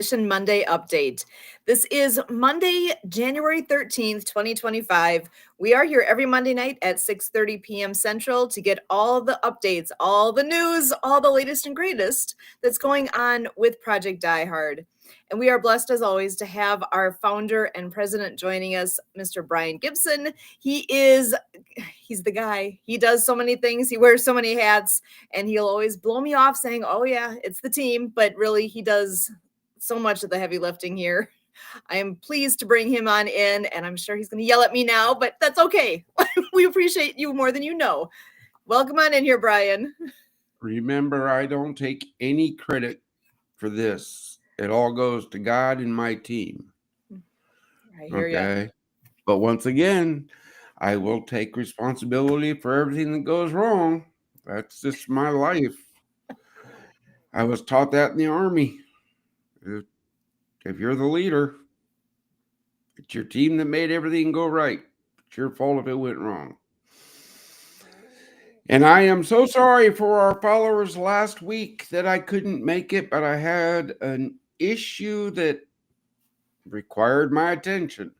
Monday update. This is Monday, January 13th, 2025. We are here every Monday night at 6:30 p.m. Central to get all the updates, all the news, all the latest and greatest that's going on with Project Die Hard. And we are blessed as always to have our founder and president joining us, Mr. Brian Gibson. He's the guy. He does so many things. He wears so many hats, and he'll always blow me off saying, "Oh yeah, it's the team," but really he does so much of the heavy lifting here. I am pleased to bring him on in, and I'm sure he's going to yell at me now, but that's okay. We appreciate you more than you know. Welcome on in here, Brian. Remember, I don't take any credit for this. It all goes to God and my team. I hear you. But once again, I will take responsibility for everything that goes wrong. That's just my life. I was taught that in the Army. If you're the leader, it's your team that made everything go right. It's your fault if it went wrong. And I am so sorry for our followers last week that I couldn't make it, but I had an issue that required my attention.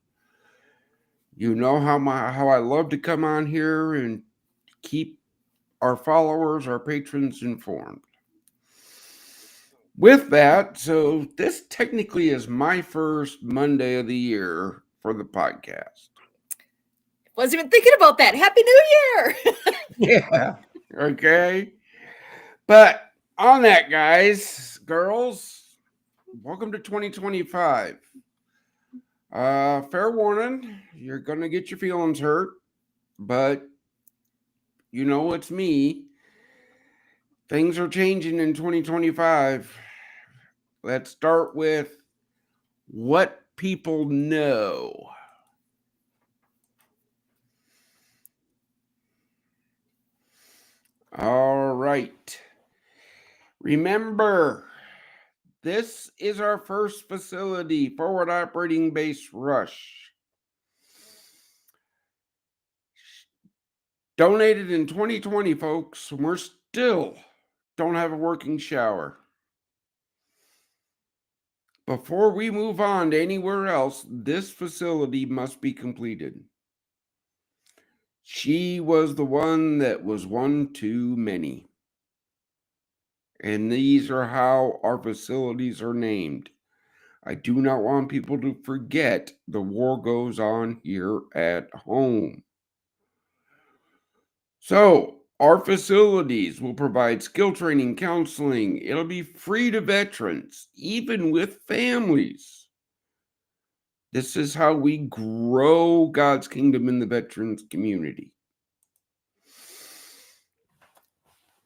You know how I love to come on here and keep our followers, our patrons informed. With that, so this technically is my first Monday of the year for the podcast. Wasn't even thinking about that. Happy New Year! Yeah. Okay. But on that, guys, girls, welcome to 2025. Fair warning, you're going to get your feelings hurt, but you know it's me. Things are changing in 2025. Let's start with what people know. All right. Remember, this is our first facility, forward operating base Rush. Donated in 2020, folks. We're still don't have a working shower. Before we move on to anywhere else, this facility must be completed. She was the one that was one too many. And these are how our facilities are named. I do not want people to forget the war goes on here at home. So, our facilities will provide skill training, counseling. It'll be free to veterans, even with families. This is how we grow God's kingdom in the veterans community.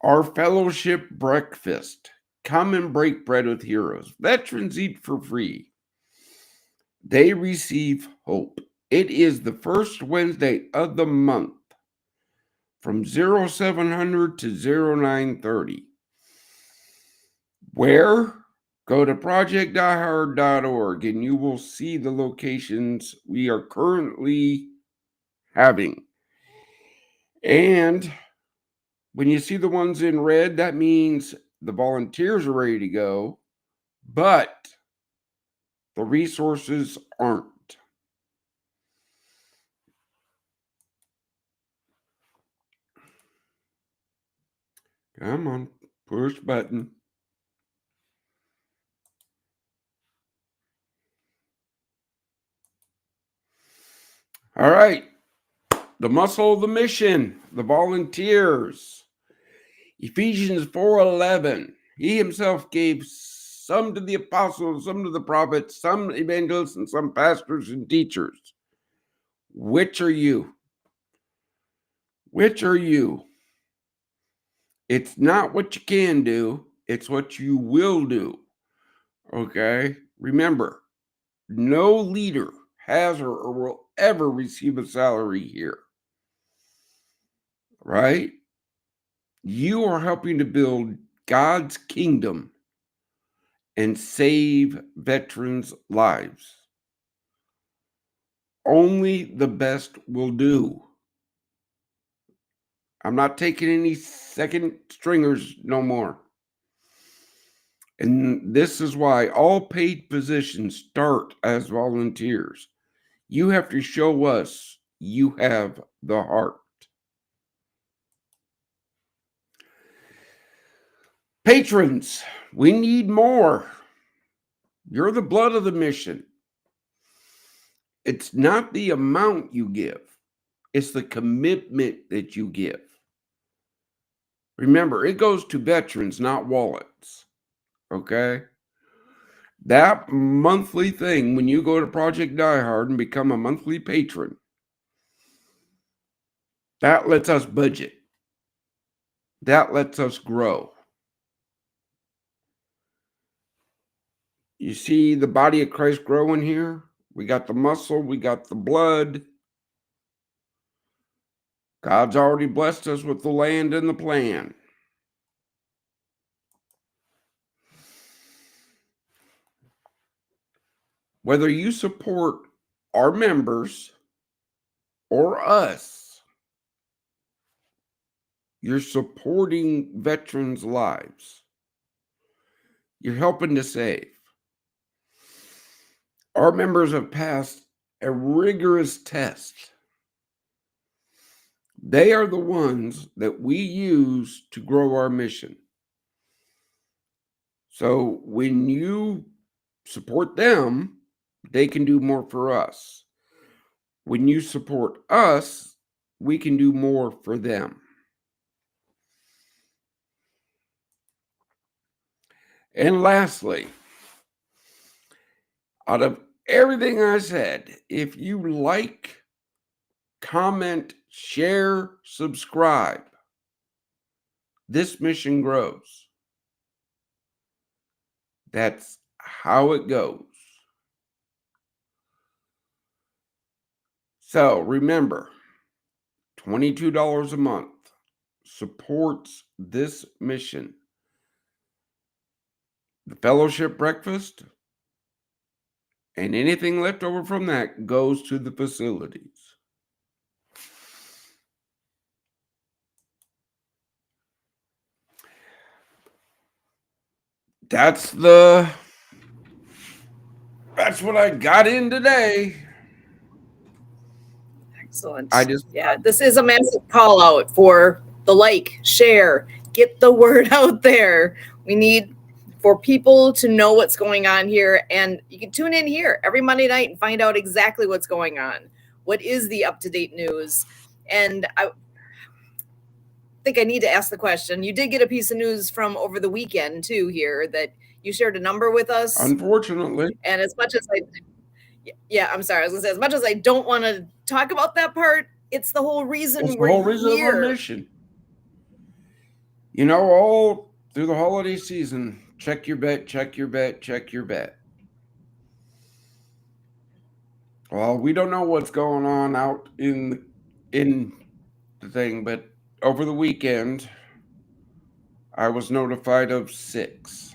Our fellowship breakfast. Come and break bread with heroes. Veterans eat for free. They receive hope. It is the first Wednesday of the month from 0700 to 0930. Where? Go to projectdiehard.org and you will see the locations we are currently having. And when you see the ones in red, that means the volunteers are ready to go, but the resources aren't. Come on, push button. All right. The muscle of the mission, the volunteers. Ephesians 4:11. He himself gave some to the apostles, some to the prophets, some evangelists, and some pastors and teachers. Which are you? Which are you? It's not what you can do, it's what you will do. Okay? Remember, no leader has or will ever receive a salary here. Right? You are helping to build God's kingdom and save veterans' lives. Only the best will do. I'm not taking any second stringers no more. And this is why all paid positions start as volunteers. You have to show us you have the heart. Patrons, we need more. You're the blood of the mission. It's not the amount you give, it's the commitment that you give. Remember, it goes to veterans, not wallets. Okay? That monthly thing, when you go to Project Die Hard and become a monthly patron, that lets us budget. That lets us grow. You see the body of Christ growing here? We got the muscle, we got the blood. God's already blessed us with the land and the plan. Whether you support our members or us, you're supporting veterans' lives. You're helping to save. Our members have passed a rigorous test. They are the ones that we use to grow our mission. So when you support them, they can do more for us. When you support us, we can do more for them. And lastly, out of everything I said, if you like, comment, share, subscribe, this mission grows. That's how it goes. So remember, $22 a month supports this mission. The fellowship breakfast and anything left over from that goes to the facilities. That's what I got in today. Excellent. This is a massive call out for the like, share, get the word out there. We need for people to know what's going on here, and you can tune in here every Monday night and find out exactly what's going on. What is the up-to-date news? And I think I need to ask the question. You did get a piece of news from over the weekend too here that you shared a number with us. Unfortunately. And as much as I'm sorry, I was gonna say, as much as I don't want to talk about that part, it's the whole reason of our mission. You know, all through the holiday season, check your bet, check your bet, check your bet. Well, we don't know what's going on out in the thing, but over the weekend, I was notified of 6.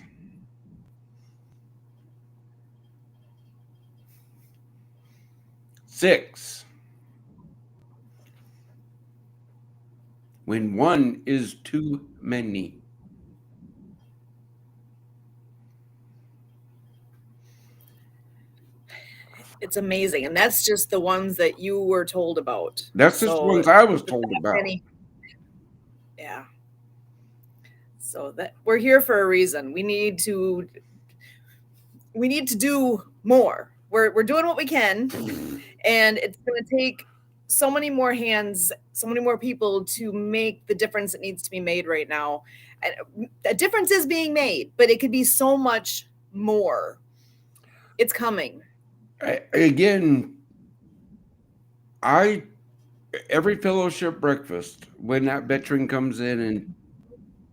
When one is too many. It's amazing, and that's just the ones that you were told about. That's just the ones I was told about. Yeah. So that we're here for a reason. We need to do more. We're doing what we can, and it's going to take so many more hands, so many more people to make the difference that needs to be made right now. A difference is being made, but it could be so much more. It's coming. Every fellowship breakfast, when that veteran comes in and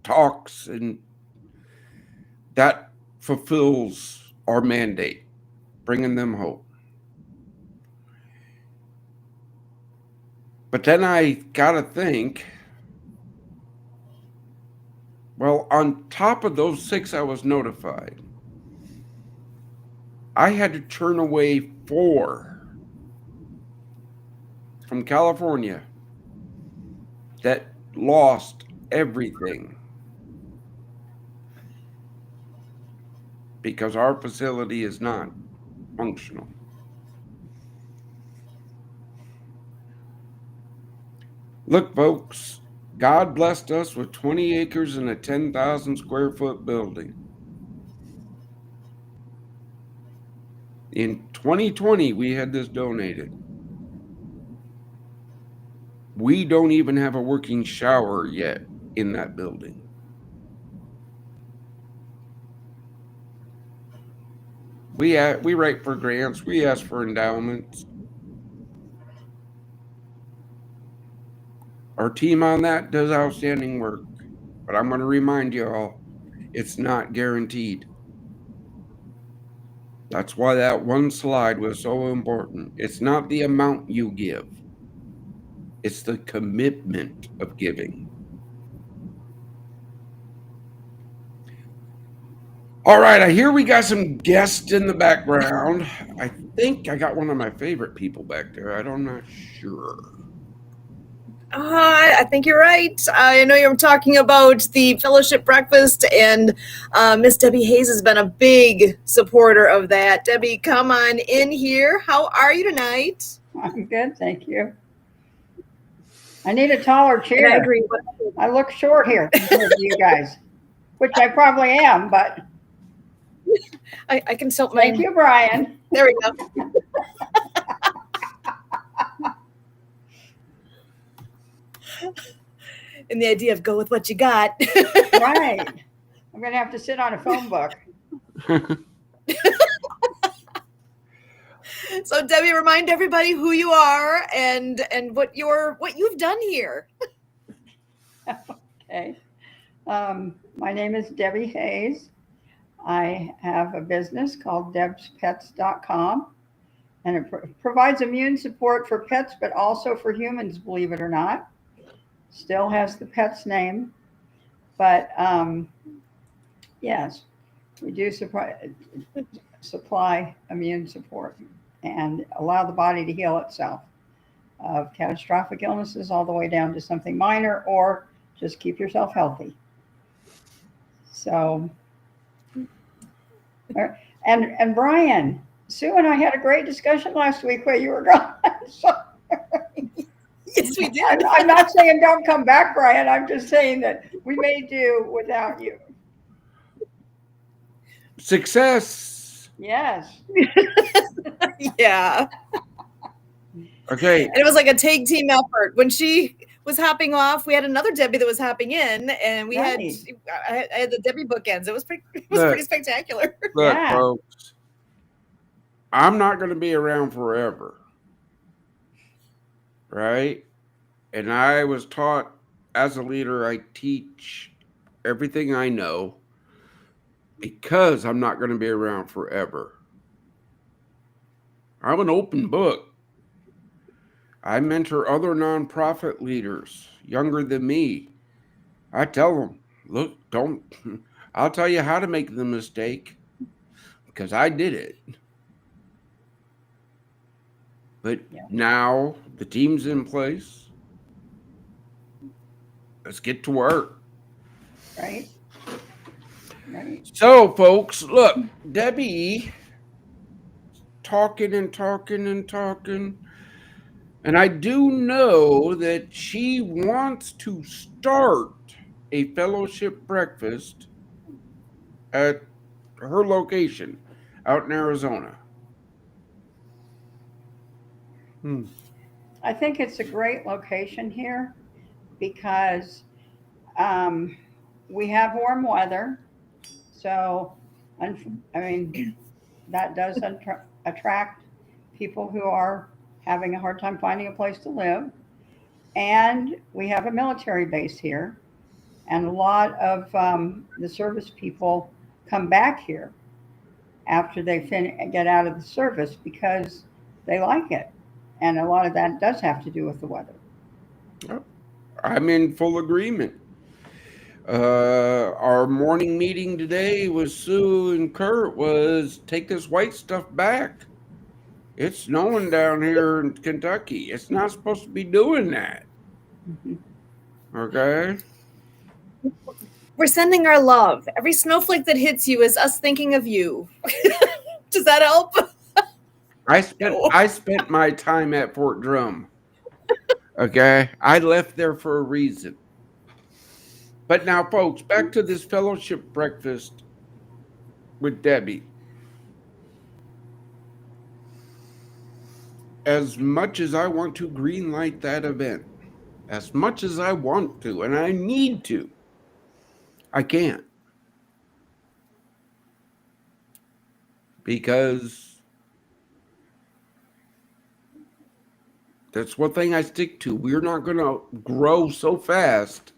talks, and that fulfills our mandate, bringing them hope. But then I gotta think, well, on top of those 6 I was notified, I had to turn away 4 from California that lost everything. because our facility is not functional. Look, folks, God blessed us with 20 acres and a 10,000 square foot building. In 2020, we had this donated. We don't even have a working shower yet in that building. We write for grants. We ask for endowments. Our team on that does outstanding work. But I'm going to remind you all, it's not guaranteed. That's why that one slide was so important. It's not the amount you give, it's the commitment of giving. All right, I hear we got some guests in the background. I think I got one of my favorite people back there. I'm not sure. I think you're right. I know you're talking about the fellowship breakfast, and Miss Debbie Hayes has been a big supporter of that. Debbie, come on in here. How are you tonight? I'm good, thank you. I need a taller chair. And I agree. I look short here compared to you guys, which I probably am, but I can tilt my. thank you, Brian. There we go. And the idea of go with what you got. Right. I'm going to have to sit on a phone book. So Debbie, remind everybody who you are and what you've done here. Okay. My name is Debbie Hayes. I have a business called debspets.com, and it provides immune support for pets, but also for humans, believe it or not. Still has the pet's name, but yes, we do supply immune support and allow the body to heal itself of catastrophic illnesses all the way down to something minor, or just keep yourself healthy. So, and Brian, Sue and I had a great discussion last week while you were gone. Yes, we did. I'm not saying don't come back, Brian. I'm just saying that we may do without you. Success. Yes. Yeah. Okay. And it was like a tag team effort. When she was hopping off, we had another Debbie that was hopping in, and we Right. I had the Debbie bookends. It was pretty spectacular. Look, Yeah. folks, I'm not going to be around forever, right? And I was taught as a leader, I teach everything I know because I'm not going to be around forever. I'm an open book. I mentor other nonprofit leaders younger than me. I tell them, look, I'll tell you how to make the mistake because I did it. But now the team's in place. Let's get to work. Right. Right. So, folks, look, Debbie talking and talking and talking. And I do know that she wants to start a fellowship breakfast at her location out in Arizona. I think it's a great location here because we have warm weather. So, I mean, that does attract people who are having a hard time finding a place to live. And we have a military base here. And a lot of the service people come back here after they get out of the service because they like it. And a lot of that does have to do with the weather. I'm in full agreement. Our morning meeting today with Sue and Kurt was take this white stuff back. It's snowing down here in Kentucky. It's not supposed to be doing that. Mm-hmm. Okay? We're sending our love. Every snowflake that hits you is us thinking of you. Does that help? No. I spent my time at Fort Drum. Okay, I left there for a reason. But now, folks, back to this fellowship breakfast with Debbie. As much as I want to greenlight that event, as much as I want to, and I need to, I can't. Because that's one thing I stick to. We're not going to grow so fast.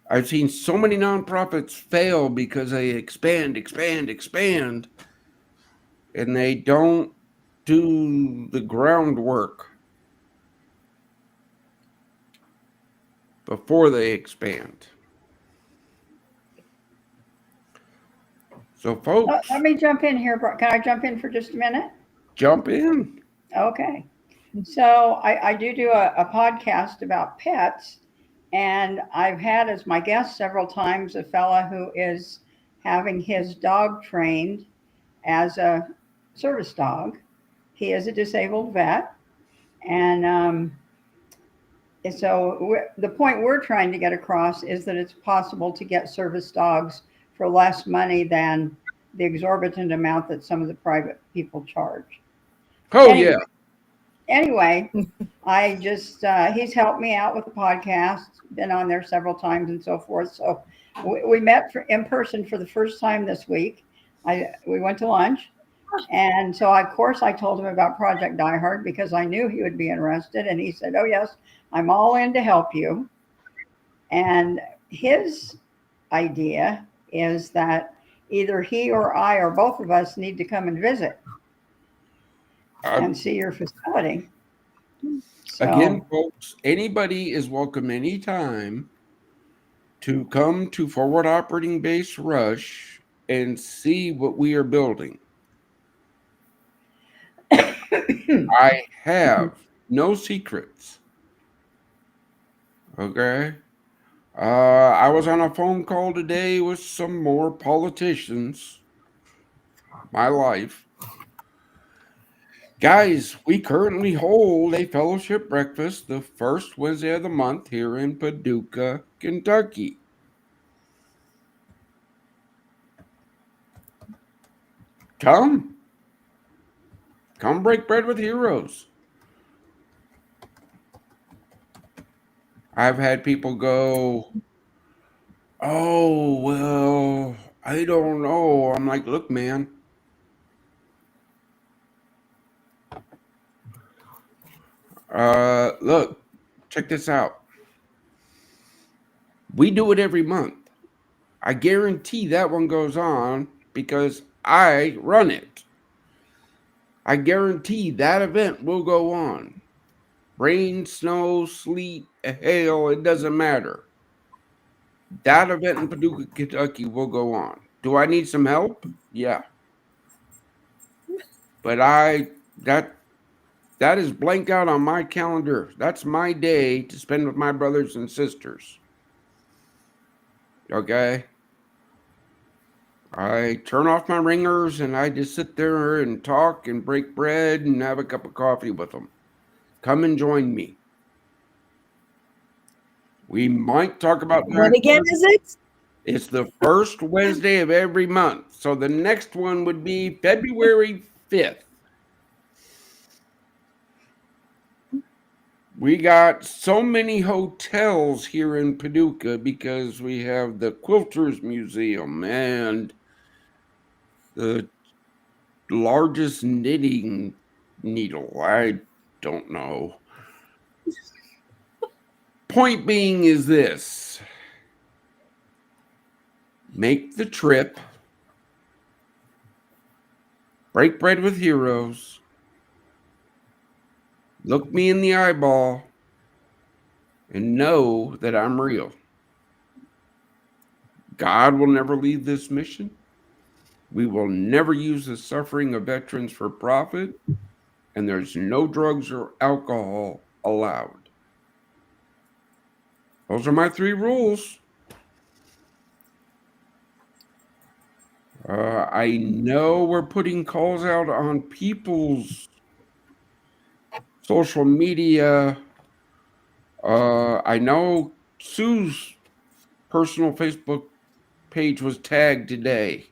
I've seen so many nonprofits fail because they expand, and they don't do the groundwork before they expand. So, folks, Let me jump in here. Can I jump in for just a minute? jump in. Okay. So I do a podcast about pets, and I've had as my guest several times a fella who is having his dog trained as a service dog. He is a disabled vet, and so the point we're trying to get across is that it's possible to get service dogs for less money than the exorbitant amount that some of the private people charge. Oh, Anyway, yeah. Anyway, I just he's helped me out with the podcast, been on there several times and so forth. So we met in person for the first time this week. We went to lunch, and so of course I told him about Project Die Hard because I knew he would be interested, and he said, "Oh yes, I'm all in to help you." And his idea is that either he or I or both of us need to come and visit and see your facility. So, Again, folks, anybody is welcome anytime to come to Forward Operating Base Rush and see what we are building. I have no secrets. Okay. I was on a phone call today with some more politicians. My life. Guys, we currently hold a fellowship breakfast the first Wednesday of the month here in Paducah, Kentucky. Come break bread with heroes. I've had people go, "Oh, well, I don't know." I'm like, "Look, man, look, check this out. We do it every month. I guarantee that one goes on because I run it. I guarantee that event will go on. Rain, snow, sleet, hail, it doesn't matter. That event in Paducah, Kentucky will go on. Do I need some help? Yeah. But that is blanked out on my calendar. That's my day to spend with my brothers and sisters. Okay? I turn off my ringers and I just sit there and talk and break bread and have a cup of coffee with them. Come and join me. We might talk about When again is it? It's the first Wednesday of every month. So the next one would be February 5th. We got so many hotels here in Paducah because we have the Quilters Museum and the largest knitting needle. I don't know. Point being is this: make the trip, break bread with heroes, look me in the eyeball, and know that I'm real. God will never leave this mission. We will never use the suffering of veterans for profit, and there's no drugs or alcohol allowed. Those are my 3 rules. I know we're putting calls out on people's social media. I know Sue's personal Facebook page was tagged today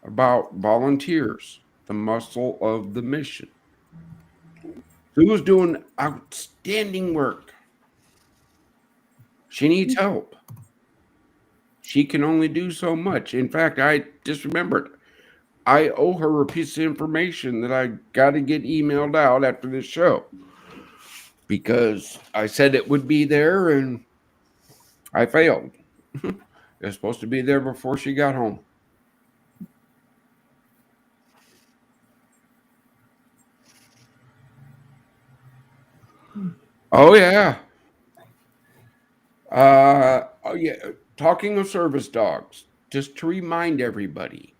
about volunteers, the muscle of the mission. Sue was doing outstanding work. She needs help. She can only do so much. In fact, I just remembered I owe her a piece of information that I got to get emailed out after this show because I said it would be there and I failed. It was supposed to be there before she got home. Oh, yeah. Oh, yeah. Talking of service dogs, just to remind everybody,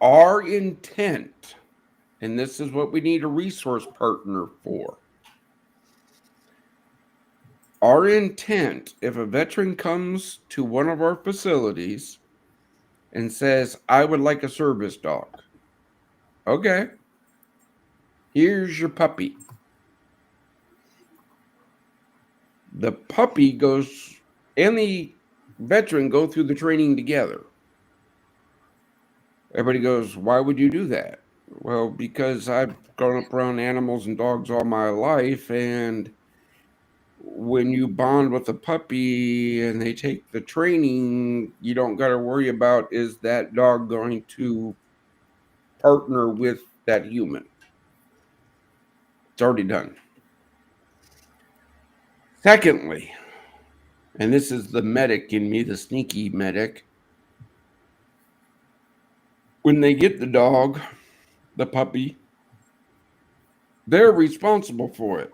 our intent, and this is what we need a resource partner for. Our intent, if a veteran comes to one of our facilities and says, I would like a service dog. Okay. Here's your puppy. The puppy goes and the veteran go through the training together. Everybody goes, why would you do that? Well, because I've grown up around animals and dogs all my life, and when you bond with a puppy and they take the training, you don't got to worry about is that dog going to partner with that human. It's already done. Secondly, and this is the medic in me, the sneaky medic, when they get the dog, the puppy, they're responsible for it.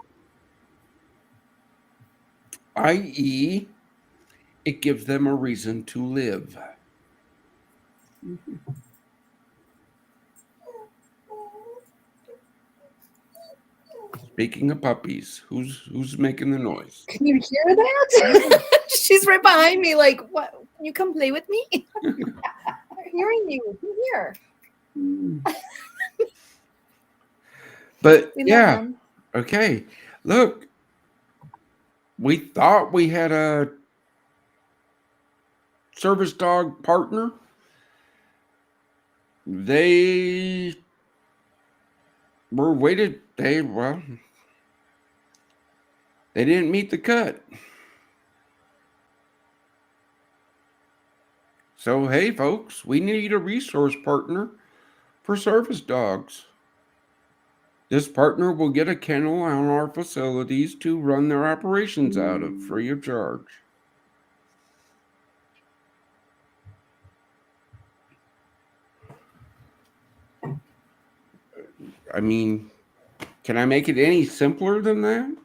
I.e., it gives them a reason to live. Speaking of puppies, who's making the noise? Can you hear that? She's right behind me. Like, what? Can you come play with me? I'm hearing you. Come here. But We love yeah, them. okay. Look, we thought we had a service dog partner. They were waited. They didn't meet the cut. So hey, folks, we need a resource partner for service dogs. This partner will get a kennel on our facilities to run their operations out of free of charge. I mean, can I make it any simpler than that?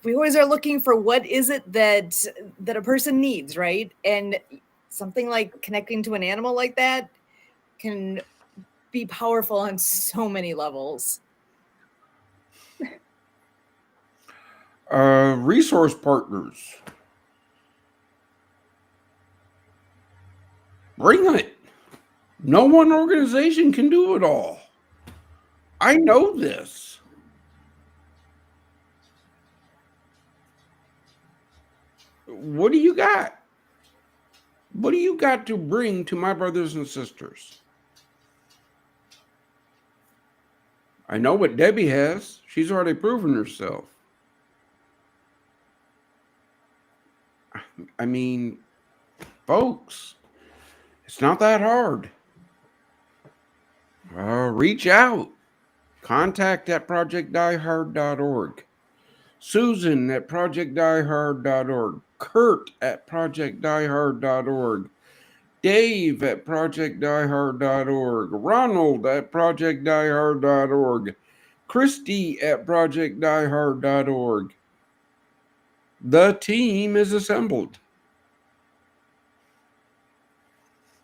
We always are looking for what is it that a person needs, right? And something like connecting to an animal like that can be powerful on so many levels. Resource partners. Bring it. No one organization can do it all. I know this. What do you got? What do you got to bring to my brothers and sisters? I know what Debbie has. She's already proven herself. I mean, folks, it's not that hard. Reach out. Contact at projectdiehard.org. Susan at projectdiehard.org. Kurt at projectdiehard.org. Dave at projectdiehard.org. Ronald at projectdiehard.org. Christy at projectdiehard.org. The team is assembled.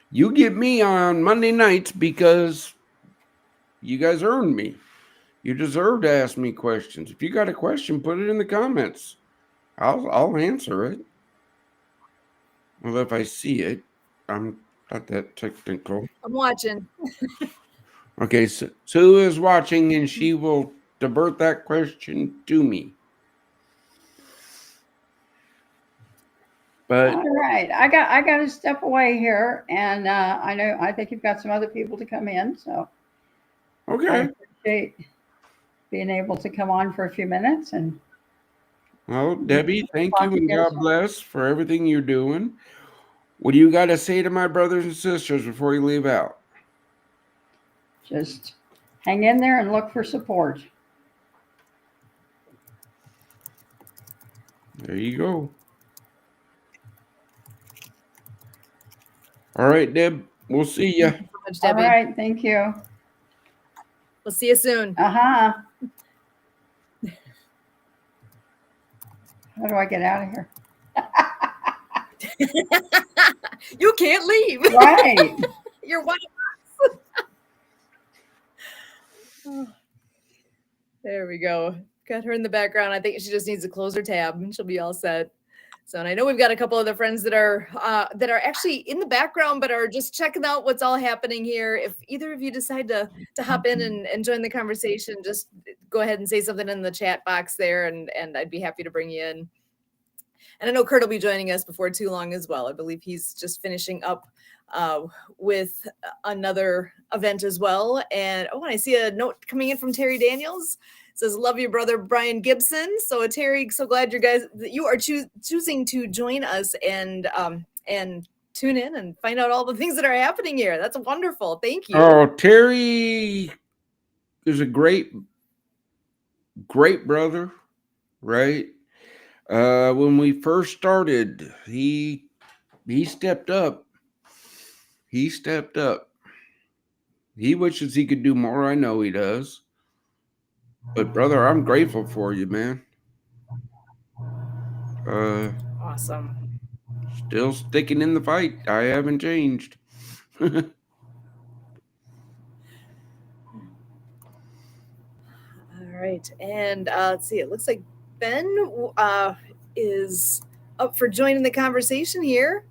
You get me on Monday nights because you guys earned me. You deserve to ask me questions. If you got a question, put it in the comments. I'll answer it. Well, if I see it, I'm not that technical. I'm watching. Okay, so Sue is watching, and she will divert that question to me. But All right, I got to step away here, and I think you've got some other people to come in, so I okay. appreciate being able to come on for a few minutes and Well, Debbie, thank you talk and again God soon. bless for everything you're doing. What do you got to say to my brothers and sisters before you leave out? Just hang in there and look for support. There you go. All right, Deb, we'll see you. Thank you so much, All Debbie. right, thank you. We'll see you soon. Uh-huh. How do I get out of here? You can't leave. Right. You're one of us. There we go. Got her in the background. I think she just needs to close her tab and she'll be all set. So, and I know we've got a couple other friends that are actually in the background, but are just checking out what's all happening here. If either of you decide to hop in and join the conversation, just go ahead and say something in the chat box there, and I'd be happy to bring you in. And I know Kurt will be joining us before too long as well. I believe he's just finishing up with another event as well. And oh, and I see a note coming in from Terry Daniels. It says, "Love your brother Brian Gibson." So Terry, so glad that you are choosing to join us and tune in and find out all the things that are happening here. That's wonderful. Thank you. Oh, Terry is a great brother, right? When we first started, he stepped up. He stepped up. He wishes he could do more. I know he does. But brother, I'm grateful for you, man. Awesome. Still sticking in the fight. I haven't changed. All right. And let's see. It looks like Ben is up for joining the conversation here.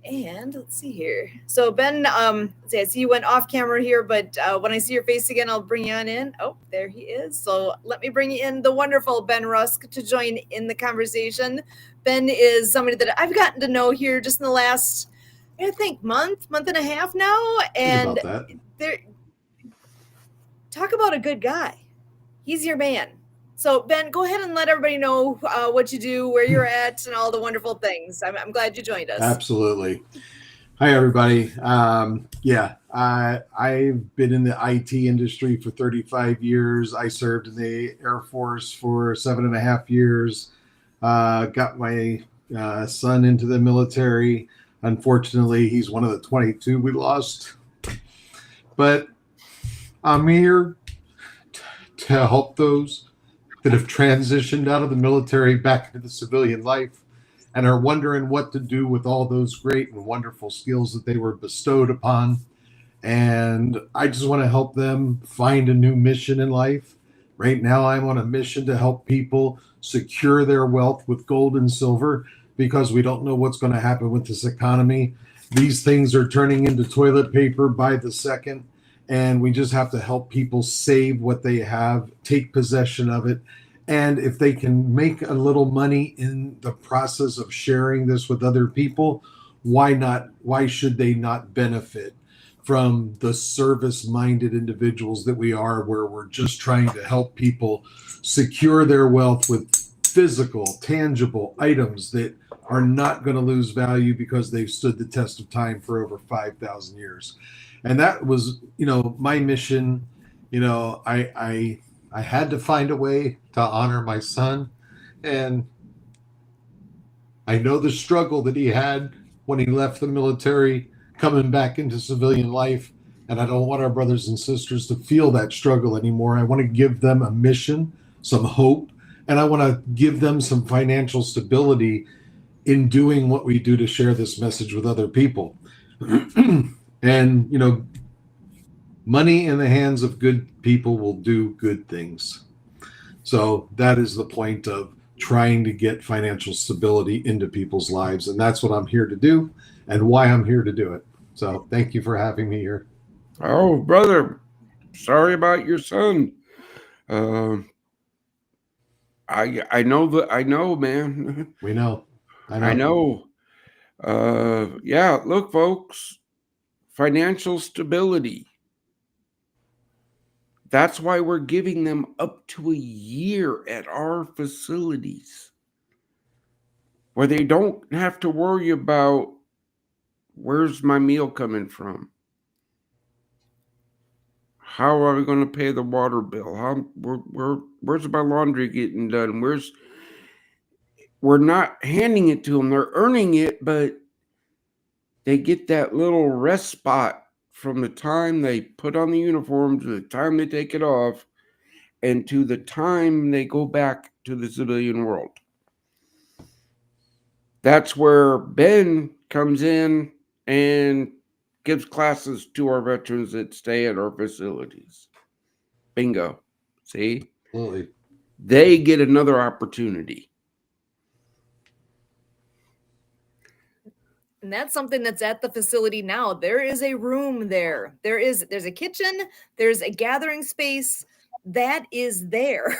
And let's see here. So Ben, I see you went off camera here, but when I see your face again, I'll bring you on in. Oh, there he is. So let me bring you in the wonderful Ben Rusk to join in the conversation. Ben is somebody that I've gotten to know here just in the last, I think, month and a half now. And talk about a good guy. He's your man. So Ben, go ahead and let everybody know what you do, where you're at, and all the wonderful things. I'm glad you joined us. Absolutely. Hi, everybody. I've been in the IT industry for 35 years. I served in the Air Force for 7.5 years. Got my son into the military. Unfortunately, he's one of the 22 we lost. But I'm here to help those that have transitioned out of the military back into the civilian life and are wondering what to do with all those great and wonderful skills that they were bestowed upon. And I just want to help them find a new mission in life. Right now, I'm on a mission to help people secure their wealth with gold and silver because we don't know what's going to happen with this economy. These things are turning into toilet paper by the second. And we just have to help people save what they have, take possession of it. And if they can make a little money in the process of sharing this with other people, why not? Why should they not benefit from the service-minded individuals that we are, where we're just trying to help people secure their wealth with physical, tangible items that are not going to lose value because they've stood the test of time for over 5,000 years. And that was, my mission. I had to find a way to honor my son. And I know the struggle that he had when he left the military, coming back into civilian life. And I don't want our brothers and sisters to feel that struggle anymore. I want to give them a mission, some hope, and I want to give them some financial stability in doing what we do to share this message with other people. And, money in the hands of good people will do good things. So that is the point of trying to get financial stability into people's lives. And that's what I'm here to do and why I'm here to do it. So thank you for having me here. Oh, brother, sorry about your son. Um, I know that I know, man. We know. I know. Yeah, look, folks, financial stability. That's why we're giving them up to a year at our facilities, where they don't have to worry about where's my meal coming from. How are we going to pay the water bill? Where's my laundry getting done? We're not handing it to them. They're earning it, but they get that little rest spot from the time they put on the uniform to the time they take it off and to the time they go back to the civilian world. That's where Ben comes in and gives classes to our veterans that stay at our facilities. Bingo. See? Absolutely. They get another opportunity. And that's something that's at the facility now. There is a room there. There's a kitchen, there's a gathering space that is there.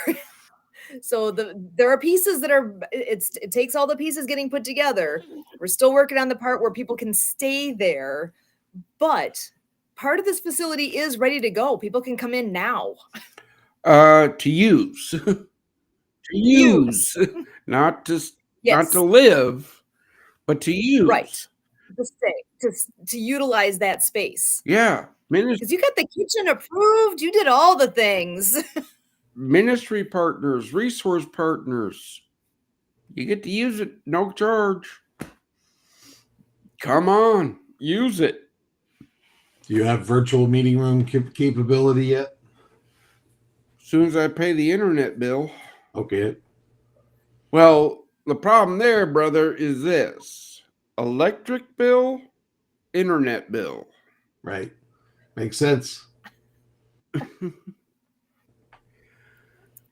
So there are pieces that are it takes all the pieces getting put together. We're still working on the part where people can stay there, but part of this facility is ready to go. People can come in now. To use. To use. Not to live, but to use. Right. To stay, to utilize that space. Yeah. Because you got the kitchen approved. You did all the things. Ministry partners, resource partners. You get to use it, no charge. Come on, use it. Do you have virtual meeting room capability yet? As soon as I pay the internet bill. Okay. Well, the problem there, brother, is this: electric bill, internet bill. Right. Makes sense.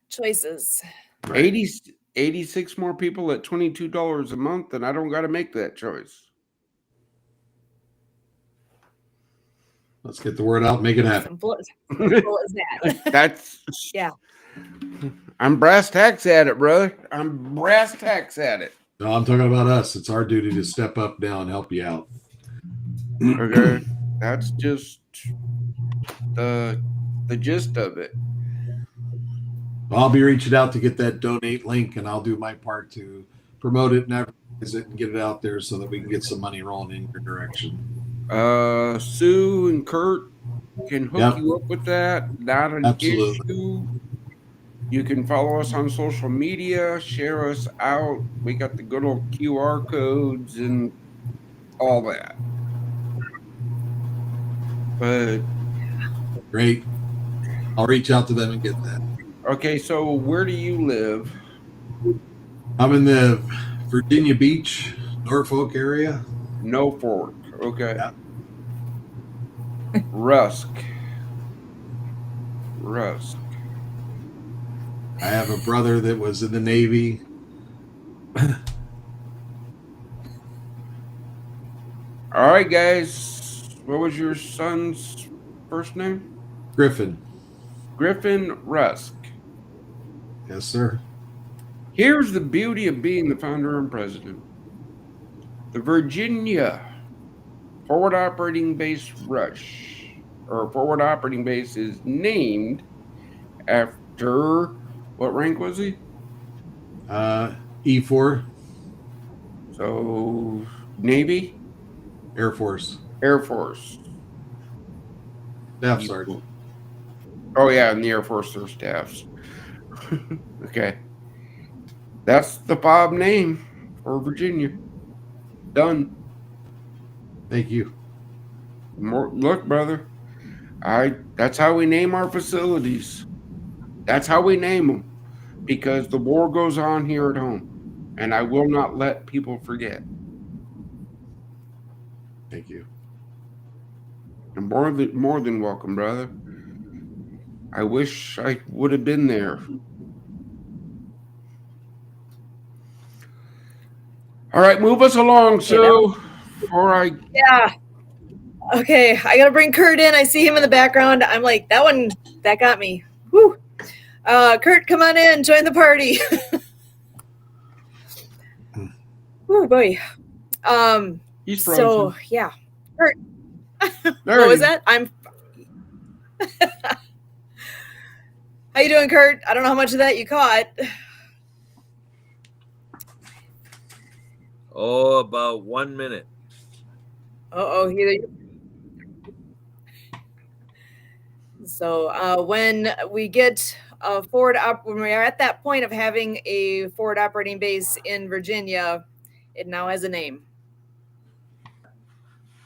Choices. Right. 86 more people at $22 a month, and I don't got to make that choice. Let's get the word out and make it happen. Simple as that. That's yeah. I'm brass tacks at it, brother. I'm brass tacks at it. No, I'm talking about us. It's our duty to step up now and help you out. Okay. That's just the gist of it. I'll be reaching out to get that donate link, and I'll do my part to promote it and advertise it and get it out there so that we can get some money rolling in your direction. Sue and Kurt can hook you up with that. Not an issue. You can follow us on social media, share us out. We got the good old QR codes and all that. But great. I'll reach out to them and get that. Okay, so where do you live? I'm in the Virginia Beach, Norfolk area. Norfolk, okay. Yeah. Rusk. I have a brother that was in the Navy. All right, guys. What was your son's first name? Griffin Rusk. Yes, sir. Here's the beauty of being the founder and president. The Virginia Forward Operating Base Rush, or Forward Operating Base, is named after, what rank was he? E4. So, Navy? Air Force. Staff Sergeant. Oh, yeah, in the Air Force, there's staffs. Okay. That's the Bob name for Virginia. Done. Thank you. Look, brother, that's how we name our facilities. That's how we name them, because the war goes on here at home, and I will not let people forget. Thank you. And more than welcome, brother. I wish I would have been there. All right, move us along, Okay, Sue. Before I Yeah. Okay, I gotta bring Kurt in. I see him in the background. I'm like, that got me. Whew. Kurt, come on in, join the party. Oh boy. he's frozen. So yeah, Kurt. There What he was is. that? How you doing, Kurt? I don't know how much of that you caught. Oh, about 1 minute. Oh, so when we get a when we are at that point of having a forward operating base in Virginia, it now has a name.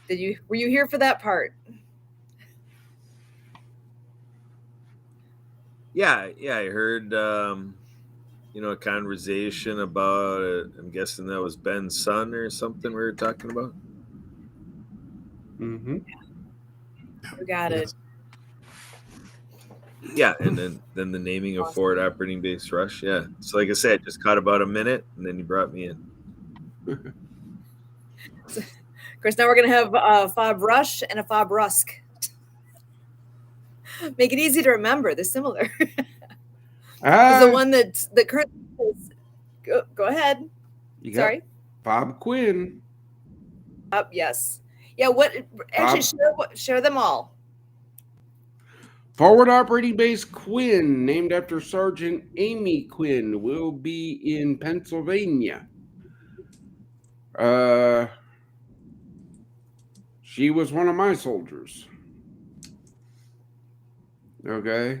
Were you here for that part? Yeah, I heard a conversation about it. I'm guessing that was Ben's son or something we were talking about. Mm-hmm. You got it. Yeah, and then the naming of forward operating base Rush. Yeah. So like I said, just caught about a minute and then you brought me in. Of course, now we're gonna have a Fob Rush and a Fob Rusk. Make it easy to remember. They're similar. The one that currently is, go ahead. You got Sorry. Bob Quinn. Yes. Yeah. What? Actually, share them all. Forward Operating Base Quinn, named after Sergeant Amy Quinn, will be in Pennsylvania. She was one of my soldiers. Okay.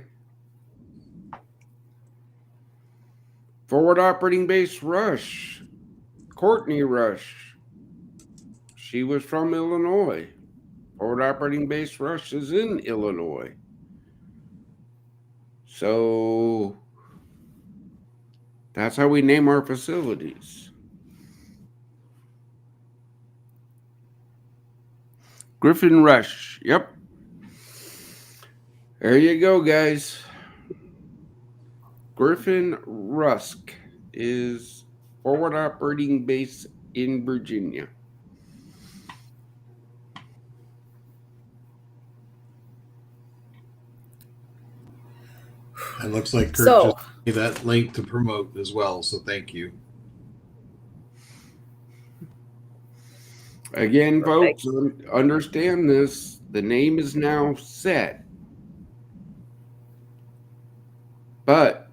Forward Operating Base Rush, Courtney Rush. She was from Illinois. Forward Operating Base Rush is in Illinois. So that's how we name our facilities. Griffin Rush. Yep. There you go, guys. Griffin Rusk is forward operating base in Virginia. It looks like Kurt just gave that link to promote as well, so thank you. Again, folks, understand this. The name is now set. But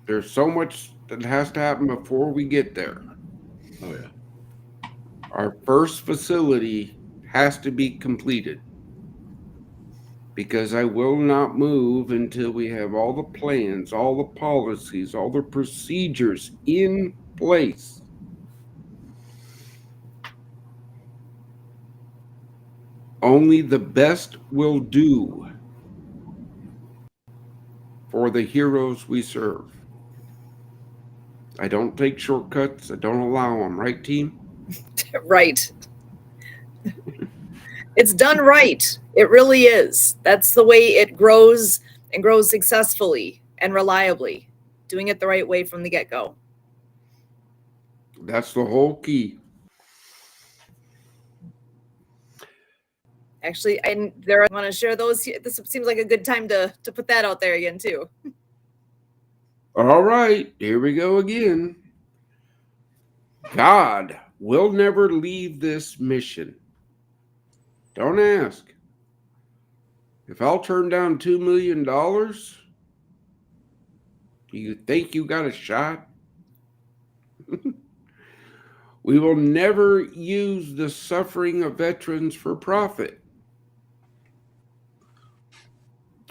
there's so much that has to happen before we get there. Oh, yeah. Our first facility has to be completed, because I will not move until we have all the plans, all the policies, all the procedures in place. Only the best will do for the heroes we serve. I don't take shortcuts. I don't allow them. Right, team? Right. It's done right. It really is. That's the way it grows, and grows successfully and reliably. Doing it the right way from the get-go. That's the whole key. Actually, I want to share those. This seems like a good time to put that out there again, too. All right, here we go again. God will never leave this mission. Don't ask. If I'll turn down $2 million, do you think you got a shot? We will never use the suffering of veterans for profit.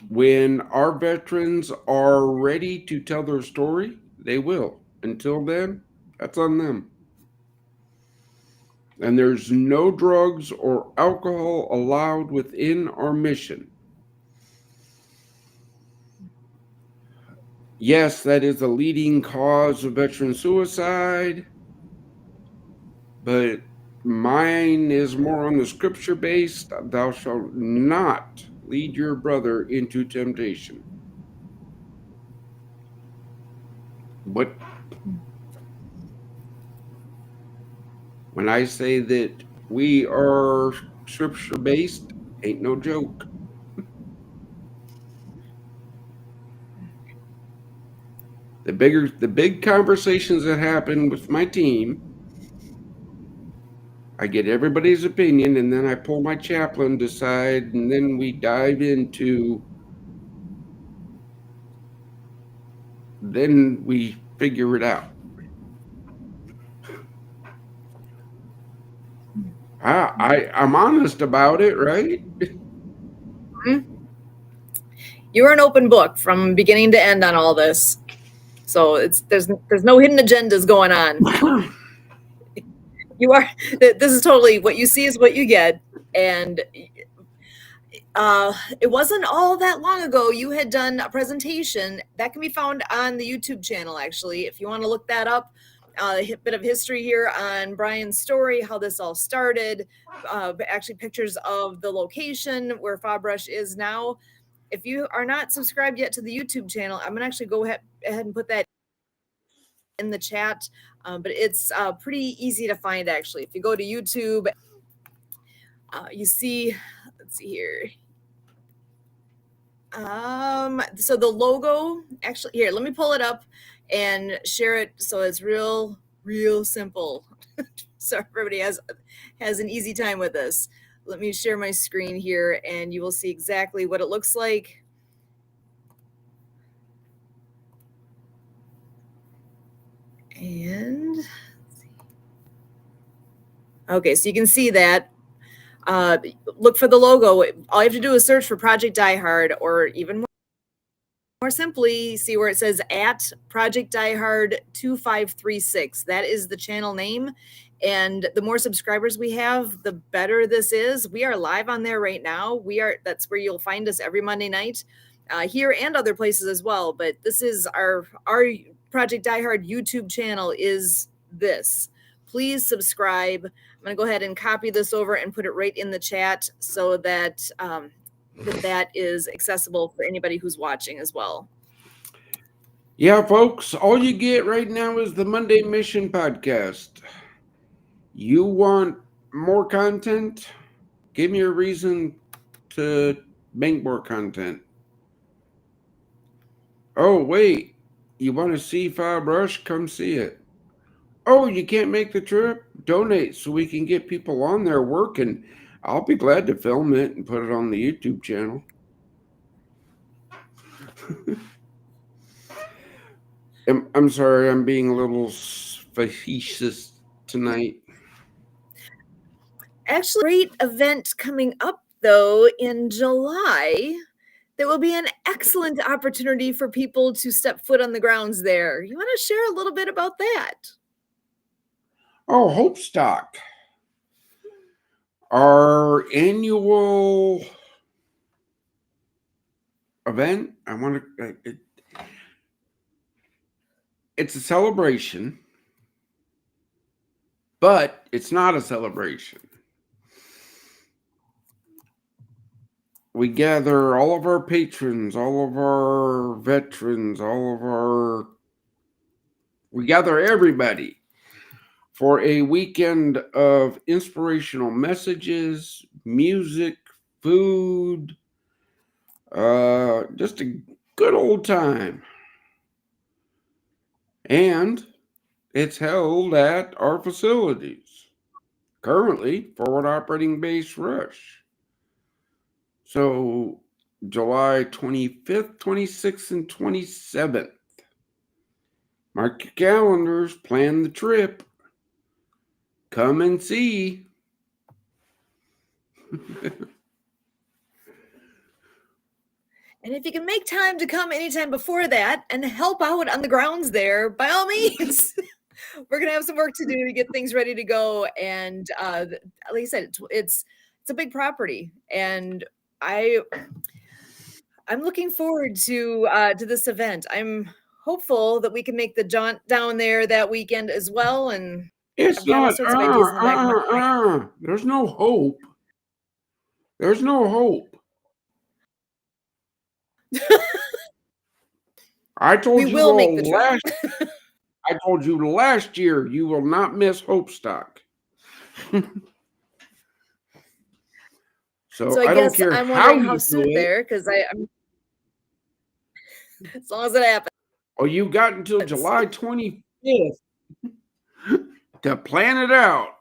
When our veterans are ready to tell their story, they will. Until then, that's on them. And there's no drugs or alcohol allowed within our mission. Yes, that is a leading cause of veteran suicide, but mine is more on the scripture based. Thou shalt not lead your brother into temptation. What When I say that we are scripture based, ain't no joke. The big conversations that happen with my team, I get everybody's opinion, and then I pull my chaplain aside, and then we dive into. Then we figure it out. I'm honest about it, right? You're an open book from beginning to end on all this. So there's no hidden agendas going on. You are, this is totally what you see is what you get. And it wasn't all that long ago you had done a presentation that can be found on the YouTube channel, actually, if you want to look that up. A bit of history here on Brian's story, how this all started, actually pictures of the location where Fabrush is now. If you are not subscribed yet to the YouTube channel, I'm gonna actually go ahead and put that in the chat, but it's pretty easy to find, actually. If you go to YouTube, you see, let's see here. So the logo, actually, here, let me pull it up and share it so it's real simple. So everybody has an easy time with this. Let me share my screen here and you will see exactly what it looks like. And okay, so you can see that. Look for the logo. All you have to do is search for Project Die Hard, or even more simply, see where it says at Project Die Hard 2536. That is the channel name. And the more subscribers we have, the better this is. We are live on there right now. That's where you'll find us every Monday night, here and other places as well. But this is our Project Die Hard YouTube channel is this. Please subscribe. I'm going to go ahead and copy this over and put it right in the chat so that that is accessible for anybody who's watching as well. Yeah, folks, all you get right now is the Monday Mission podcast. You want more content? Give me a reason to make more content. Oh, wait, you want to see Fabrush? Come see it. Oh, you can't make the trip? Donate so we can get people on there working. I'll be glad to film it and put it on the YouTube channel. I'm sorry, I'm being a little facetious tonight. Actually, great event coming up, though, in July. There will be an excellent opportunity for people to step foot on the grounds there. You want to share a little bit about that? Oh, Hope Stock. Our annual event. It's a celebration, but it's not a celebration. We gather all of our patrons, all of our veterans, we gather everybody for a weekend of inspirational messages, music, food, just a good old time. And it's held at our facilities. Currently, Forward Operating Base Rush. So, July 25th, 26th, and 27th. Mark your calendars, plan the trip. Come and see. And if you can make time to come anytime before that and help out on the grounds there, by all means. We're gonna have some work to do to get things ready to go. And like I said, it's a big property, and I'm looking forward to this event. I'm hopeful that we can make the jaunt down there that weekend as well. And It's I've got all not. sorts of ideas in the back of my mind. There's no hope. There's no hope. I told We will make the I told you last year you will not miss Hope Stock. So So I I don't guess care I'm how wondering how you do soon it. there, because I'm as long as it happens. Oh, you got until July 25th to plan it out.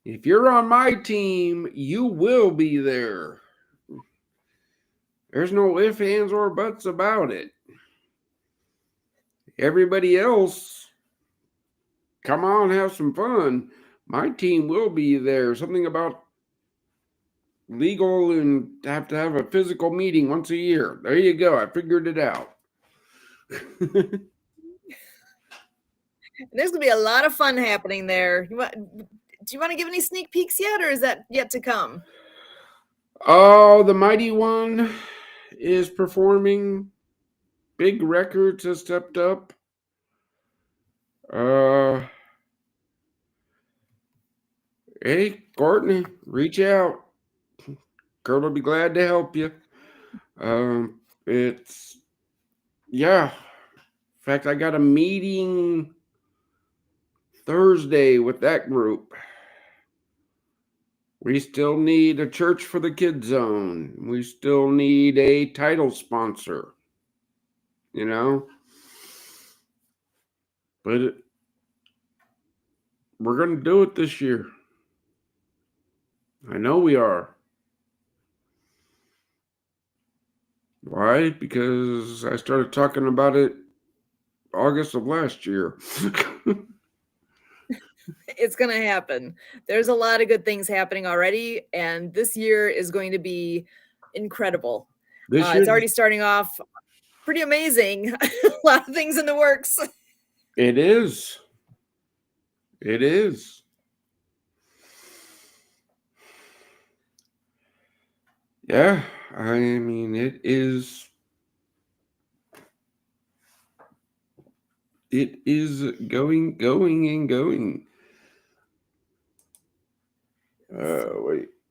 If you're on my team, you will be there. There's no ifs, ands, or buts about it. Everybody else, come on, have some fun. My team will be there. Something about legal and have to have a physical meeting once a year. There you go. I figured it out. There's gonna be a lot of fun happening there. Do you want to give any sneak peeks yet, or is that yet to come? Oh, the Mighty One is performing. Big Records has stepped up. Hey, Courtney, reach out. Kurt will be glad to help you. It's yeah. In fact, I got a meeting Thursday with that group. We still need a church for the kid zone. We still need a title sponsor. You know, but we're gonna do it this year. I know we are. Why? Because I started talking about it August of last year. It's gonna happen. There's a lot of good things happening already, and this year is going to be incredible. This It's year, already starting off pretty amazing. A lot of things in the works. it is. It is. Yeah, I mean, it is. It is going, and going.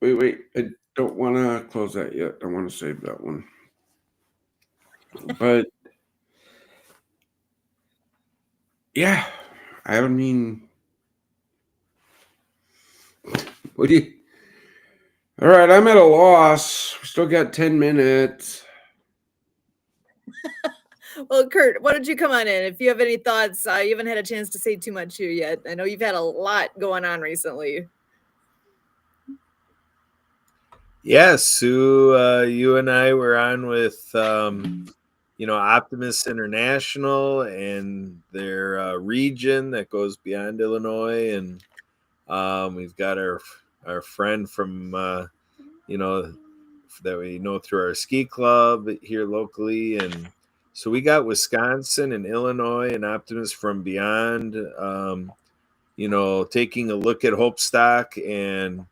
Wait. I don't want to close that yet. I want to save that one. But yeah, I mean, what do you? All right, I'm at a loss. We still got 10 minutes. Well, Kurt, why don't you come on in? If you have any thoughts, you haven't had a chance to say too much here yet. I know you've had a lot going on recently. Yes, Sue, you and I were on with, Optimus International and their region that goes beyond Illinois. And we've got our friend from, that we know through our ski club here locally. And so we got Wisconsin and Illinois and Optimus from beyond, taking a look at Hopestock and,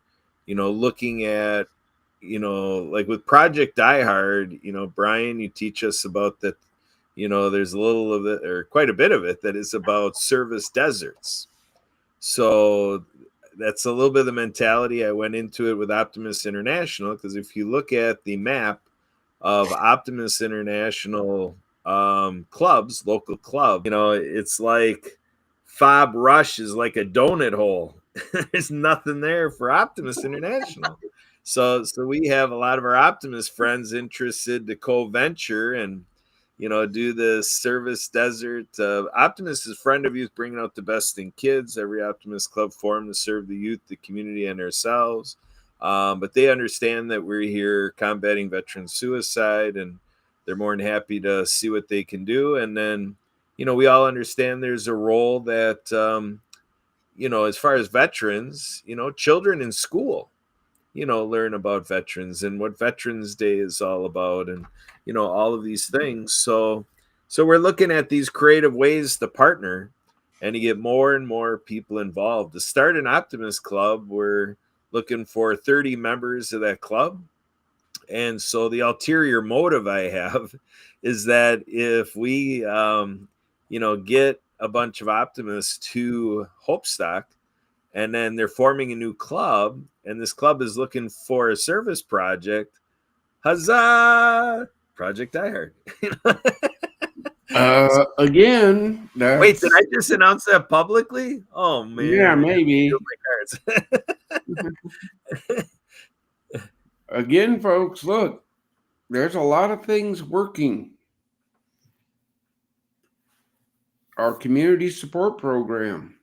looking at, like with Project Die Hard, Brian, you teach us about that, there's a little of it or quite a bit of it that is about service deserts. So that's a little bit of the mentality I went into it with Optimus International, because if you look at the map of Optimus International clubs, local club, it's like Fob Rush is like a donut hole. There's nothing there for Optimus International. So we have a lot of our Optimus friends interested to co-venture and do the service desert. Optimus is friend of youth, bringing out the best in kids. Every Optimus club formed to serve the youth, the community, and ourselves. But they understand that we're here combating veteran suicide, and they're more than happy to see what they can do. And then, we all understand there's a role that, as far as veterans, children in school, learn about veterans and what Veterans Day is all about, and all of these things. So we're looking at these creative ways to partner and to get more and more people involved. To start an Optimist Club, we're looking for 30 members of that club. And so the ulterior motive I have is that if we get a bunch of optimists to Hopestock, and then they're forming a new club, and this club is looking for a service project. Huzzah! Project Die Hard. Again, Wait, that's did I just announce that publicly? Oh man. yeah, maybe. My cards. Again, folks, look, there's a lot of things working. Our community support program,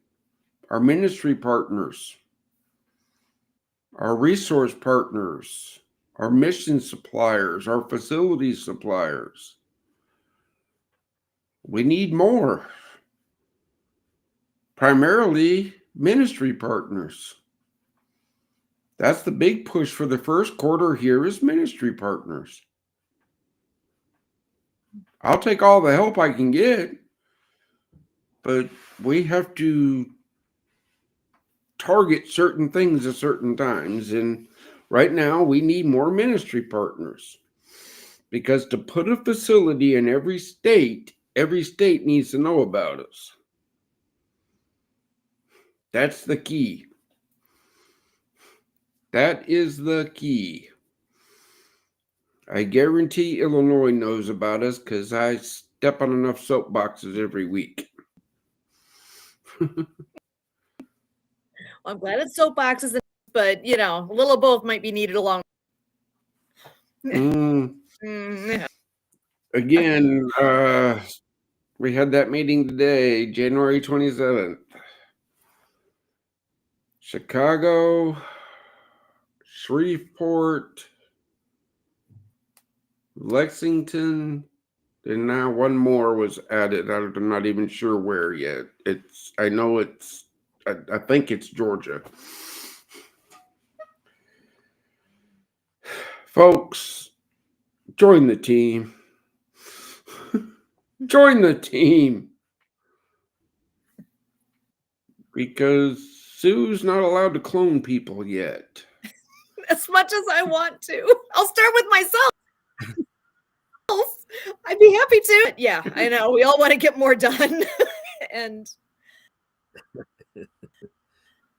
our ministry partners, our resource partners, our mission suppliers, our facility suppliers. We need more. Primarily ministry partners. That's the big push for the first quarter here is ministry partners. I'll take all the help I can get, but we have to target certain things at certain times. And right now, we need more ministry partners because to put a facility in every state needs to know about us. That's the key. That is the key. I guarantee Illinois knows about us because I step on enough soapboxes every week. I'm glad it's soapboxes, but you know, a little of both might be needed along. Yeah. Again, we had that meeting today, January 27th. Chicago, Shreveport, Lexington, and now one more was added. I'm not even sure where yet. I think it's Georgia. Folks, join the team. Join the team. Because Sue's not allowed to clone people yet. As much as I want to. I'll start with myself. I'd be happy to. Yeah, I know. We all want to get more done. And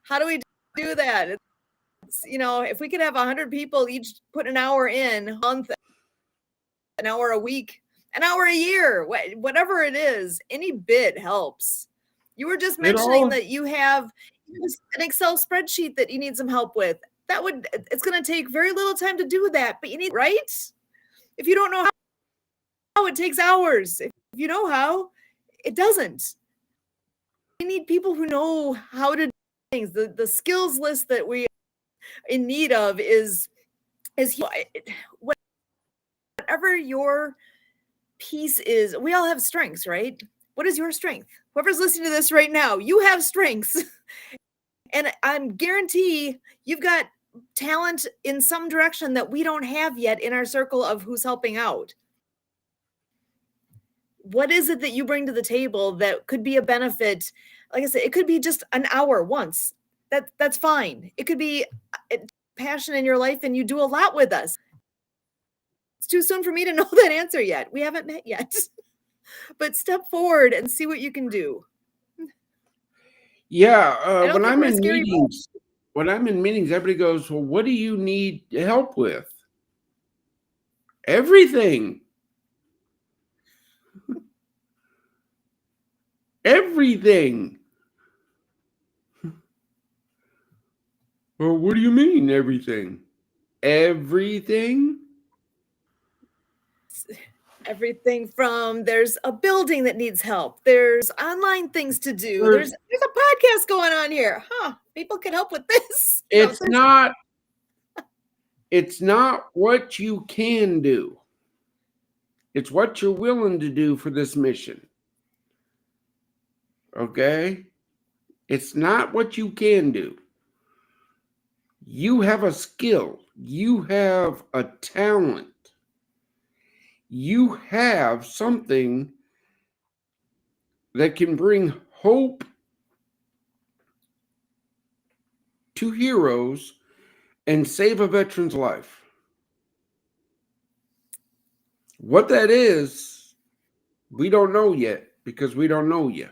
how do we do that? It's, you know, if we could have 100 people each put an hour in a month, an hour a week, an hour a year, whatever it is, any bit helps. You were just mentioning that you have an Excel spreadsheet that you need some help with. It's going to take very little time to do that, but you need, right? If you don't know how, it takes hours. If you know how, it doesn't. We need people who know how to do things. The skills list that we are in need of is whatever your piece is. We all have strengths, right? What is your strength? Whoever's listening to this right now, you have strengths. And I'm guarantee you've got talent in some direction that we don't have yet in our circle of who's helping out. What is it that you bring to the table that could be a benefit? Like I said, it could be just an hour once. That's fine. It could be a passion in your life and you do a lot with us. It's too soon for me to know that answer yet. We haven't met yet. But step forward and see what you can do. Yeah, when I'm in meetings, everybody goes, "Well, what do you need help with?" Everything. Everything. Well, what do you mean everything? Everything? Everything from there's a building that needs help. There's online things to do. There's a podcast going on here. Huh? People can help with this. It's not what you can do. It's what you're willing to do for this mission. Okay? It's not what you can do. You have a skill. You have a talent. You have something that can bring hope to heroes and save a veteran's life. What that is, we don't know yet because we don't know you.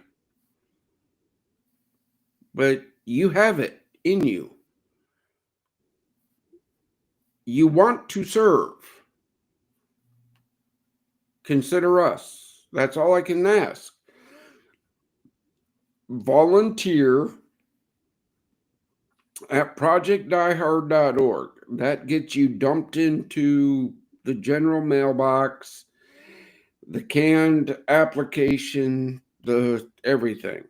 But you have it in you. You want to serve. Consider us. That's all I can ask. Volunteer at projectdiehard.org. That gets you dumped into the general mailbox, the canned application, the everything.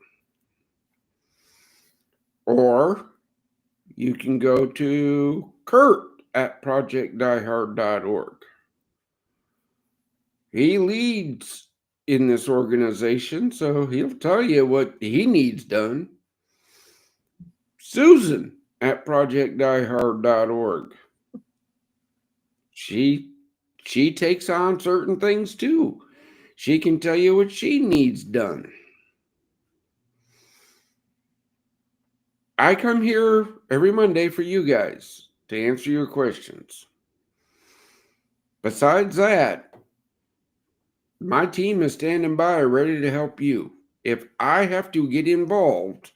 Or you can go to Kurt at projectdiehard.org. He leads in this organization, so he'll tell you what he needs done. Susan at projectdiehard.org. She takes on certain things too. She can tell you what she needs done. I come here every Monday for you guys to answer your questions. Besides that, my team is standing by ready to help you. If I have to get involved,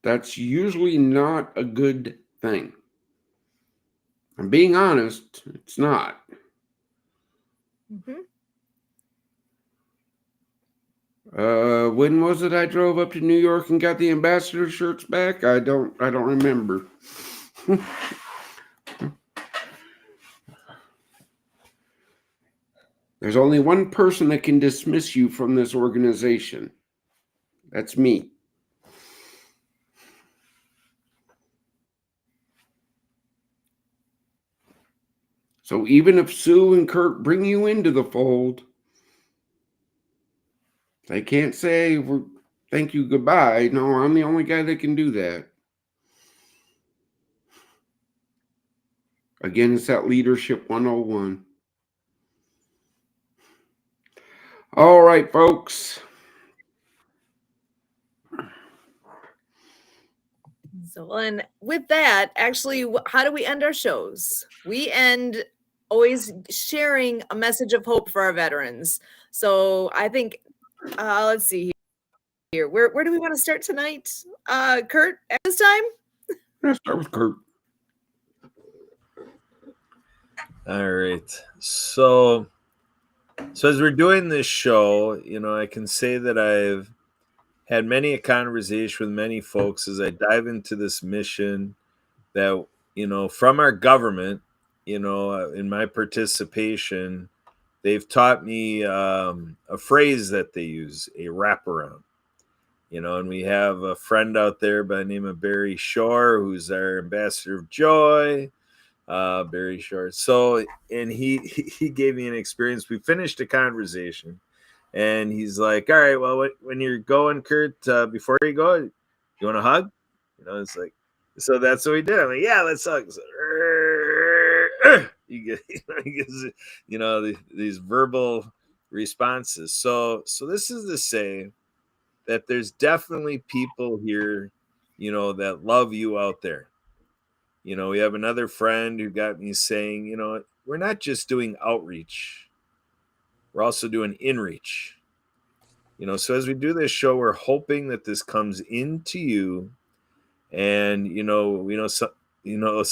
that's usually not a good thing. I'm being honest, it's not. Mhm. When was it I drove up to New York and got the ambassador shirts back? I don't remember. There's only one person that can dismiss you from this organization. That's me. So even if Sue and Kurt bring you into the fold, they can't say, thank you, goodbye. No, I'm the only guy that can do that. Again, it's that Leadership 101. All right, folks. So, and with that, actually, how do we end our shows? We end always sharing a message of hope for our veterans. So I think, let's see here. Where do we want to start tonight? Kurt, at this time? Let's start with Kurt. All right. So as we're doing this show, I can say that I've had many a conversation with many folks as I dive into this mission that, from our government, in my participation, they've taught me a phrase that they use, a wraparound. And we have a friend out there by the name of Barry Shore, who's our ambassador of joy. Barry Shore. So, and he gave me an experience. We finished a conversation, and he's like, "All right, well, when you're going, Kurt, before you go, you want a hug?" It's like, so that's what we did. I'm like, "Yeah, let's hug." So, you get, these verbal responses. So this is to say that there's definitely people here, that love you out there. We have another friend who got me saying, we're not just doing outreach, we're also doing inreach. So as we do this show, we're hoping that this comes into you, and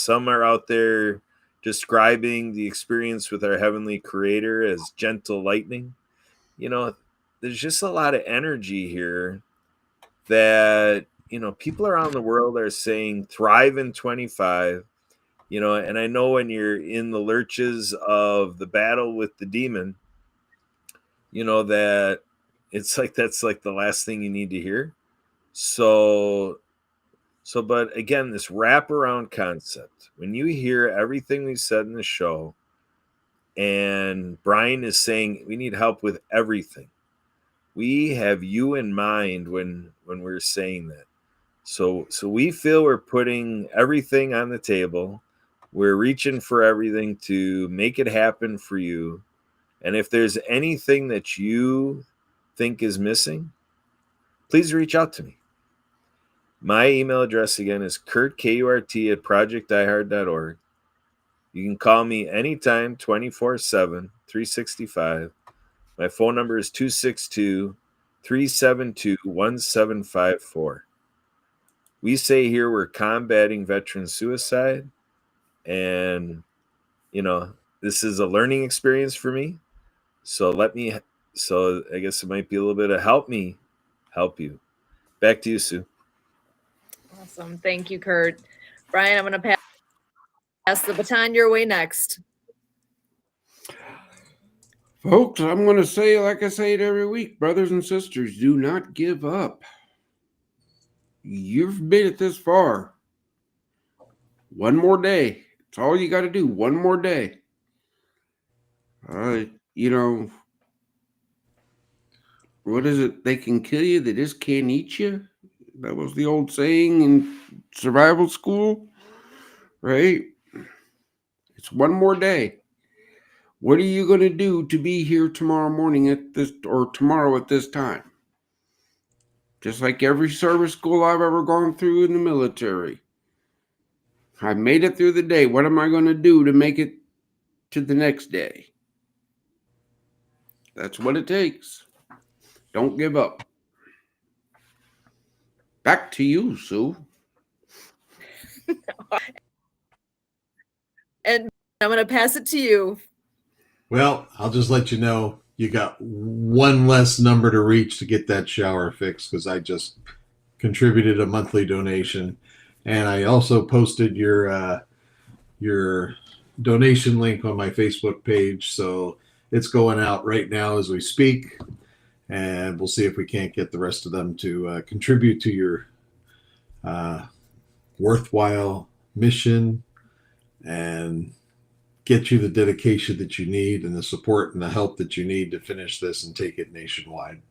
some are out there describing the experience with our heavenly creator as gentle lightning. There's just a lot of energy here that people around the world are saying thrive in 25. And I know when you're in the lurches of the battle with the demon, that it's like that's like the last thing you need to hear. So but again, this wraparound concept, when you hear everything we said in the show, and Brian is saying we need help with everything, we have you in mind when we're saying that. So we feel we're putting everything on the table. We're reaching for everything to make it happen for you. And if there's anything that you think is missing, please reach out to me. My email address again is Kurt, K-U-R-T, at projectdiehard.org. You can call me anytime, 24/7, 365. My phone number is 262-372-1754. We say here we're combating veteran suicide. And, this is a learning experience for me. So I guess it might be a little bit of help me help you. Back to you, Sue. Awesome. Thank you, Kurt. Brian, I'm going to pass the baton your way next. Folks, I'm going to say, like I say it every week, brothers and sisters, do not give up. You've made it this far. One more day. It's all you got to do. One more day. You know, what is it? They can kill you, they just can't eat you. That was the old saying in survival school, right? It's one more day. What are you going to do to be here tomorrow morning at this, or tomorrow at this time? Just like every service school I've ever gone through in the military. I made it through the day. What am I going to do to make it to the next day? That's what it takes. Don't give up. Back to you, Sue. And I'm going to pass it to you. Well, I'll just let you know you got one less number to reach to get that shower fixed, because I just contributed a monthly donation, and I also posted your donation link on my Facebook page, so it's going out right now as we speak, and we'll see if we can't get the rest of them to contribute to your worthwhile mission and get you the dedication that you need and the support and the help that you need to finish this and take it nationwide.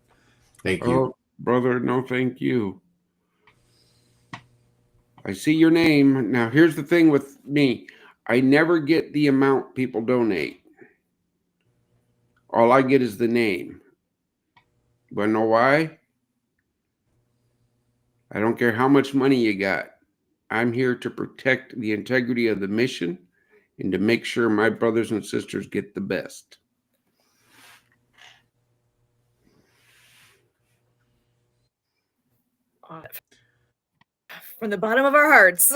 Thank you. Oh, brother, no thank you. I see your name. Now, here's the thing with me. I never get the amount people donate. All I get is the name. You want to know why? I don't care how much money you got. I'm here to protect the integrity of the mission and to make sure my brothers and sisters get the best. From the bottom of our hearts.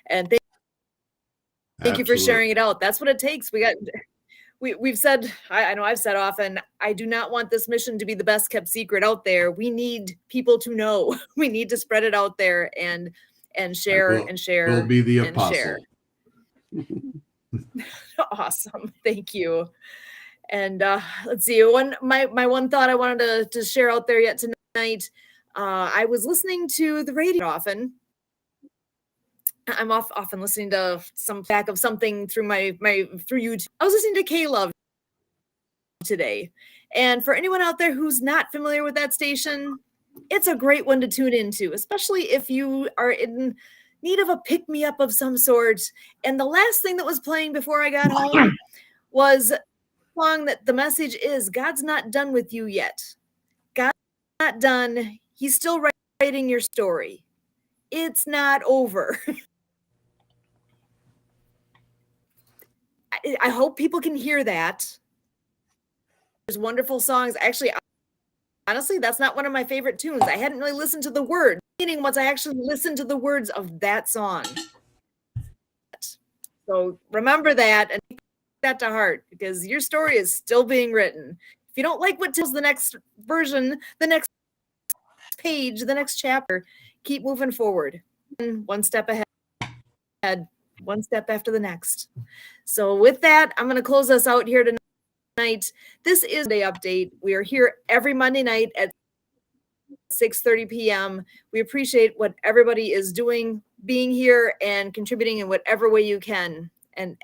And thank you for sharing it out. That's what it takes. We've said, I know I've said often, I do not want this mission to be the best kept secret out there. We need people to know. We need to spread it out there and share and share. We'll be the and apostle. Share. Awesome. Thank you. And let's see. My one thought I wanted to share out there yet tonight. I was listening to the radio often. I'm often listening to some back of something through through YouTube. I was listening to K-Love today. And for anyone out there who's not familiar with that station, it's a great one to tune into, especially if you are in need of a pick-me-up of some sort. And the last thing that was playing before I got home was a song that the message is, God's not done with you yet. God's not done. He's still writing your story. It's not over. I hope people can hear that. There's wonderful songs. Actually, honestly, that's not one of my favorite tunes. I hadn't really listened to the words. Meaning once I actually listened to the words of that song. So remember that and take that to heart, because your story is still being written. If you don't like what tells the next version, the next page, the next chapter, keep moving forward. One step ahead, one step after the next. So with that, I'm going to close us out here tonight. This is Day Update. We are here every Monday night at 6:30 p.m. We appreciate what everybody is doing, being here and contributing in whatever way you can. And